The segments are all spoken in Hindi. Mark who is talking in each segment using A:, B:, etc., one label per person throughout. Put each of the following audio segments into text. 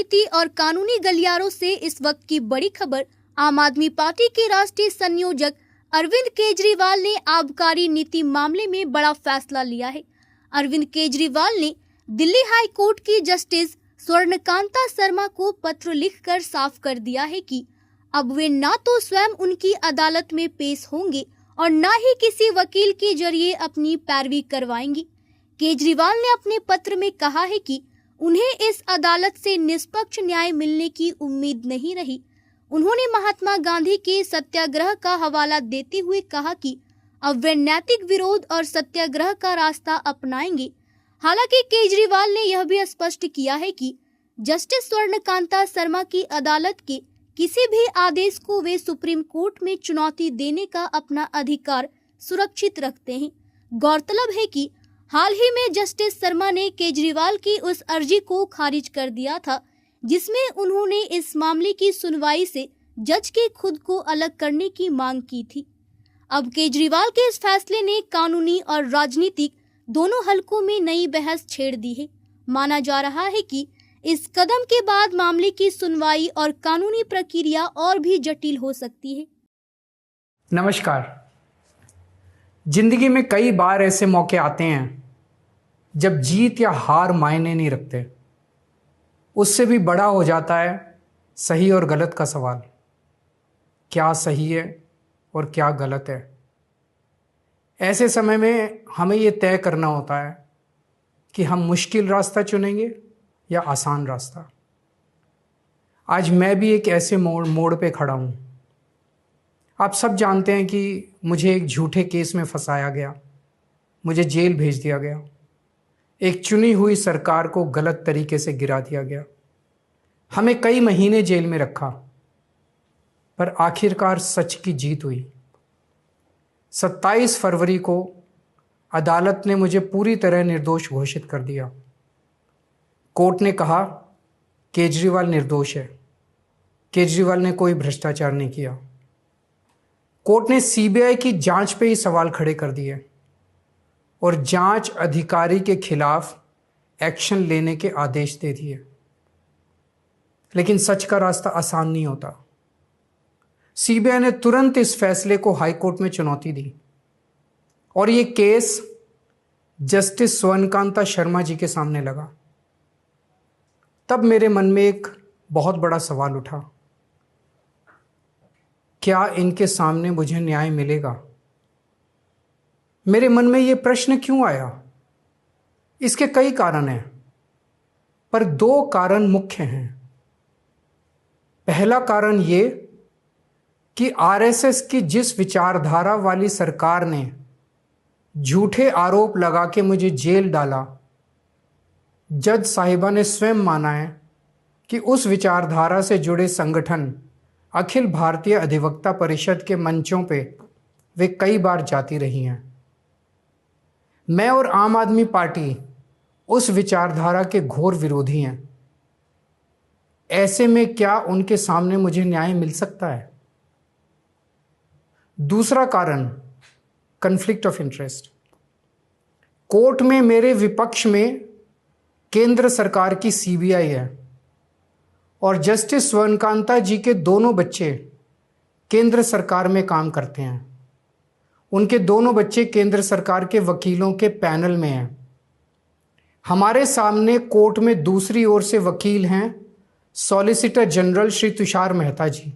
A: राजनीति और कानूनी गलियारों से इस वक्त की बड़ी खबर। आम आदमी पार्टी के राष्ट्रीय संयोजक अरविंद केजरीवाल ने आबकारी नीति मामले में बड़ा फैसला लिया है। अरविंद केजरीवाल ने दिल्ली हाई कोर्ट की जस्टिस स्वर्णकांता शर्मा को पत्र लिखकर साफ कर दिया है कि अब वे ना तो स्वयं उनकी अदालत में पेश होंगे और न ही किसी वकील के जरिए अपनी पैरवी करवाएंगे। केजरीवाल ने अपने पत्र में कहा है कि उन्हें इस अदालत से निष्पक्ष न्याय मिलने की उम्मीद नहीं रही। उन्होंने महात्मा गांधी के सत्याग्रह का हवाला देते हुए कहा कि अब वे नैतिक विरोध और सत्याग्रह का रास्ता अपनाएंगे। हालांकि केजरीवाल ने यह भी स्पष्ट किया है कि जस्टिस स्वर्णकांता शर्मा की अदालत के किसी भी आदेश को वे सुप्रीम कोर्ट में चुनौती देने का अपना अधिकार सुरक्षित रखते हैं। गौरतलब है कि हाल ही में जस्टिस शर्मा ने केजरीवाल की उस अर्जी को खारिज कर दिया था जिसमें उन्होंने इस मामले की सुनवाई से जज के खुद को अलग करने की मांग की थी। अब केजरीवाल के इस फैसले ने कानूनी और राजनीतिक दोनों हलकों में नई बहस छेड़ दी है। माना जा रहा है कि इस कदम के बाद मामले की सुनवाई और कानूनी प्रक्रिया और भी जटिल हो सकती है।
B: नमस्कार। जिंदगी में कई बार ऐसे मौके आते हैं जब जीत या हार मायने नहीं रखते। उससे भी बड़ा हो जाता है सही और गलत का सवाल। क्या सही है और क्या गलत है। ऐसे समय में हमें ये तय करना होता है कि हम मुश्किल रास्ता चुनेंगे या आसान रास्ता। आज मैं भी एक ऐसे मोड़ पे खड़ा हूँ। आप सब जानते हैं कि मुझे एक झूठे केस में फंसाया गया, मुझे जेल भेज दिया गया, एक चुनी हुई सरकार को गलत तरीके से गिरा दिया गया, हमें कई महीने जेल में रखा, पर आखिरकार सच की जीत हुई। 27 फरवरी को अदालत ने मुझे पूरी तरह निर्दोष घोषित कर दिया। कोर्ट ने कहा केजरीवाल निर्दोष है, केजरीवाल ने कोई भ्रष्टाचार नहीं किया। कोर्ट ने सीबीआई की जांच पे ही सवाल खड़े कर दिए और जांच अधिकारी के खिलाफ एक्शन लेने के आदेश दे दिए। लेकिन सच का रास्ता आसान नहीं होता। सीबीआई ने तुरंत इस फैसले को हाई कोर्ट में चुनौती दी और ये केस जस्टिस स्वर्णकांता शर्मा जी के सामने लगा। तब मेरे मन में एक बहुत बड़ा सवाल उठा, क्या इनके सामने मुझे न्याय मिलेगा? मेरे मन में ये प्रश्न क्यों आया? इसके कई कारण हैं, पर 2 कारण मुख्य हैं। पहला कारण ये कि आरएसएस की जिस विचारधारा वाली सरकार ने झूठे आरोप लगा के मुझे जेल डाला, जज साहिबा ने स्वयं माना है कि उस विचारधारा से जुड़े संगठन अखिल भारतीय अधिवक्ता परिषद के मंचों पे वे कई बार जाती रही हैं। मैं और आम आदमी पार्टी उस विचारधारा के घोर विरोधी हैं। ऐसे में क्या उनके सामने मुझे न्याय मिल सकता है? दूसरा कारण कॉन्फ्लिक्ट ऑफ इंटरेस्ट। कोर्ट में मेरे विपक्ष में केंद्र सरकार की सीबीआई है और जस्टिस स्वर्णकांता जी के दोनों बच्चे केंद्र सरकार में काम करते हैं। उनके दोनों बच्चे केंद्र सरकार के वकीलों के पैनल में हैं। हमारे सामने कोर्ट में दूसरी ओर से वकील हैं सॉलिसिटर जनरल श्री तुषार मेहता जी।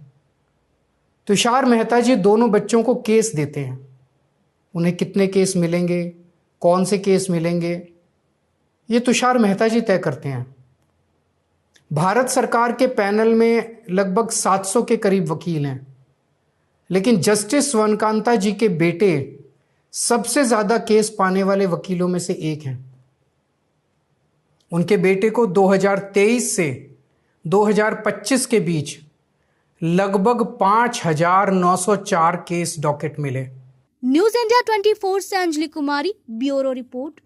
B: तुषार मेहता जी दोनों बच्चों को केस देते हैं। उन्हें कितने केस मिलेंगे, कौन से केस मिलेंगे, ये तुषार मेहता जी तय करते हैं। भारत सरकार के पैनल में लगभग 700 के करीब वकील हैं, लेकिन जस्टिस स्वर्णकांता जी के बेटे सबसे ज्यादा केस पाने वाले वकीलों में से एक हैं। उनके बेटे को 2023 से 2025 के बीच लगभग 5,904 केस डॉकेट मिले।
A: न्यूज़ इंडिया 24 से अंजलि कुमारी, ब्यूरो रिपोर्ट।